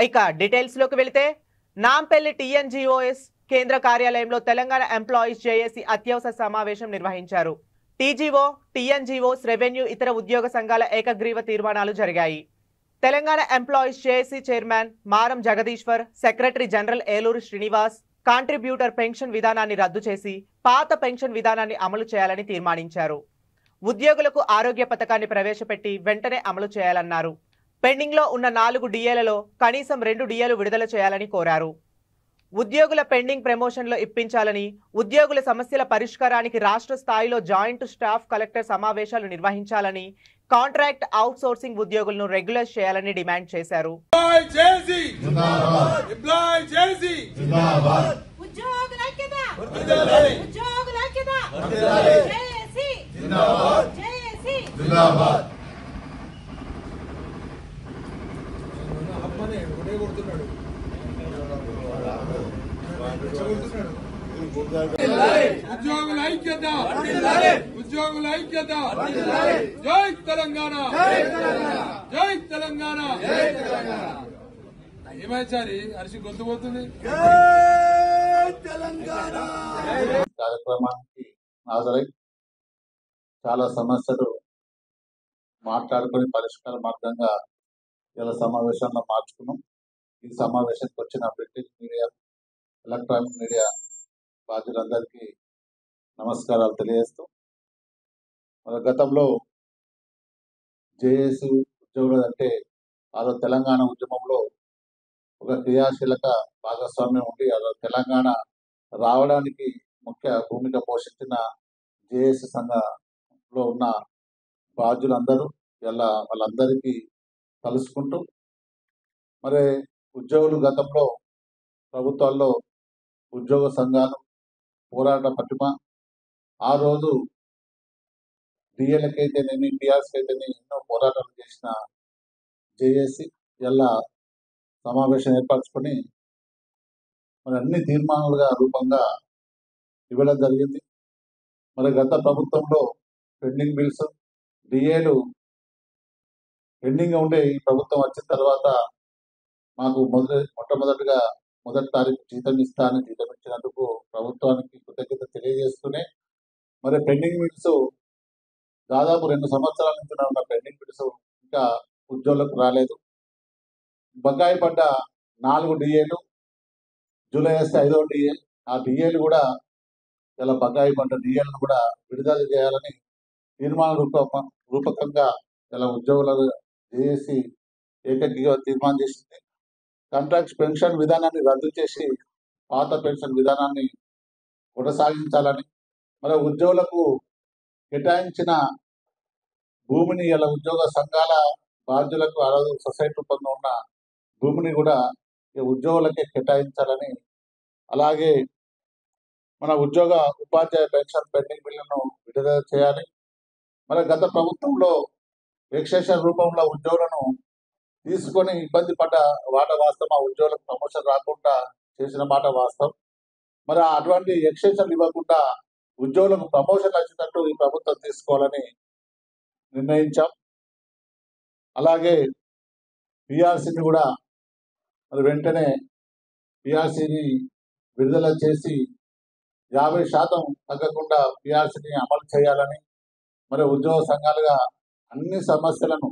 ఇక డీటెయిల్స్ లోకి వెళితే నాంపల్లి టీఎన్జీఓఎస్ కేంద్ర కార్యాలయంలో తెలంగాణ ఎంప్లాయీస్ జేఏసీ అత్యవసర సమావేశం నిర్వహించారు. టీజీఓ, టీఎన్జీఓస్, రెవెన్యూ ఇతర ఉద్యోగ సంఘాల ఏకగ్రీవ తీర్మానాలు జరిగాయి. తెలంగాణ ఎంప్లాయీస్ జేఏసీ చైర్మన్ మారం Jagadishwar, secretary general Eluru Srinivas contributor pension విధానాన్ని రద్దు చేసి పాత పెన్షన్ విధానాన్ని అమలు చేయాలని తీర్మానించారు. ఉద్యోగులకు ఆరోగ్య పథకాన్ని ప్రవేశపెట్టి వెంటనే అమలు చేయాలన్నారు. పెండింగ్ లో ఉన్న 4 డిఏలలో కనీసం 2 డిఏలు విడుదల చేయాలని కోరారు. ఉద్యోగుల పెండింగ్ ప్రమోషన్లు ఇప్పించాలని, ఉద్యోగుల సమస్యల పరిష్కారానికి రాష్ట్ర స్థాయిలో జాయింట్ స్టాఫ్ కలెక్టర్ సమావేశాలు నిర్వహించాలని, కాంట్రాక్ట్ అవుట్ సోర్సింగ్ ఉద్యోగులను రెగ్యులర్ చేయాలని డిమాండ్ చేశారు. ఉద్యోగుల ఐక్యత, ఉద్యోగుల ఐక్యత. జై తెలంగాణ, జై తెలంగాణ. ఏమైచారి అరిసి గొంతుపోతుంది. కార్యక్రమానికి హాజరై చాలా సమస్యలు మాట్లాడుకుని పరిష్కార మార్గంగా ఇలా సమావేశంలో మార్చుకున్నాం. ఈ సమావేశానికి వచ్చిన ప్రింటింగ్ మీడియా, ఎలక్ట్రానిక్ మీడియా బాధ్యులందరికీ నమస్కారాలు తెలియజేస్తూ, మన గతంలో జేఏసీ ఉద్యోగులు అంటే ఆ తెలంగాణ ఉద్యమంలో ఒక క్రియాశీలక భాగస్వామ్యం ఉండి ఆ తెలంగాణ రావడానికి ముఖ్య భూమిక పోషించిన జేఏసీ సంఘంలో ఉన్న బాధ్యులందరూ ఇలా వాళ్ళందరికీ కలుసుకుంటూ, మరి ఉద్యోగులు గతంలో ప్రభుత్వాల్లో ఉద్యోగ సంఘాలు పోరాట పటిమ, ఆ రోజు డిఏలకైతేనేమి టీఆర్ఎస్కైతేనేమి ఎన్నో పోరాటాలు చేసిన జేఏసీ ఇలా సమావేశం ఏర్పరచుకొని మరి అన్ని తీర్మానాలుగా రూపంగా ఇవ్వడం జరిగింది. మరి గత ప్రభుత్వంలో పెండింగ్ బిల్స్, డిఏలు పెండింగ్ ఉండే ఈ ప్రభుత్వం వచ్చిన తర్వాత మాకు మొట్టమొదటిగా 1వ తారీఖు జీతం ఇస్తానని జీతం ఇచ్చినందుకు ప్రభుత్వానికి కృతజ్ఞత తెలియజేస్తూనే, మరి పెండింగ్ బిల్స్ దాదాపు 2 సంవత్సరాల నుంచి ఉన్న పెండింగ్ బిల్స్ ఇంకా ఉద్యోగులకు రాలేదు. బకాయి పడ్డ 4 డిఏలు, జూలై వస్తే 5వ డిఏ, ఆ డిఏలు కూడా ఇలా బకాయి పడ్డ డిఏలను కూడా విడుదల చేయాలని తీర్మాన రూపకంగా ఇలా ఉద్యోగుల జేఏసీ ఏకగ్రీవ తీర్మానం చేసింది. కాంట్రాక్ట్ పెన్షన్ విధానాన్ని రద్దు చేసి పాత పెన్షన్ విధానాన్ని కొనసాగించాలని, మరి ఉద్యోగులకు కేటాయించిన భూమిని ఇలా ఉద్యోగ సంఘాల బాధ్యులకు ఆ రోజు సొసైటీ రూపంలో ఉన్న భూమిని కూడా ఉద్యోగులకే కేటాయించాలని, అలాగే మన ఉద్యోగ ఉపాధ్యాయ పెన్షన్ పెండింగ్ బిల్లును విడుదల చేయాలి. మరి గత ప్రభుత్వంలో ఎక్సెషన్ రూపంలో ఉద్యోగులను తీసుకొని ఇబ్బంది పడ్డ మాట వాస్తవం, ఆ ఉద్యోగులకు ప్రమోషన్ రాకుండా చేసిన మాట వాస్తవం. మరి అటువంటి ఎక్సెషన్ ఇవ్వకుండా ఉద్యోగులకు ప్రమోషన్ వచ్చేటట్టు ఈ ప్రభుత్వం తీసుకోవాలని నిర్ణయించాం. అలాగే పిఆర్సీని కూడా మరి వెంటనే పిఆర్సీని విడుదల చేసి 50% తగ్గకుండా పిఆర్సీని అమలు చేయాలని, మరి ఉద్యోగ సంఘాలుగా అన్ని సమస్యలను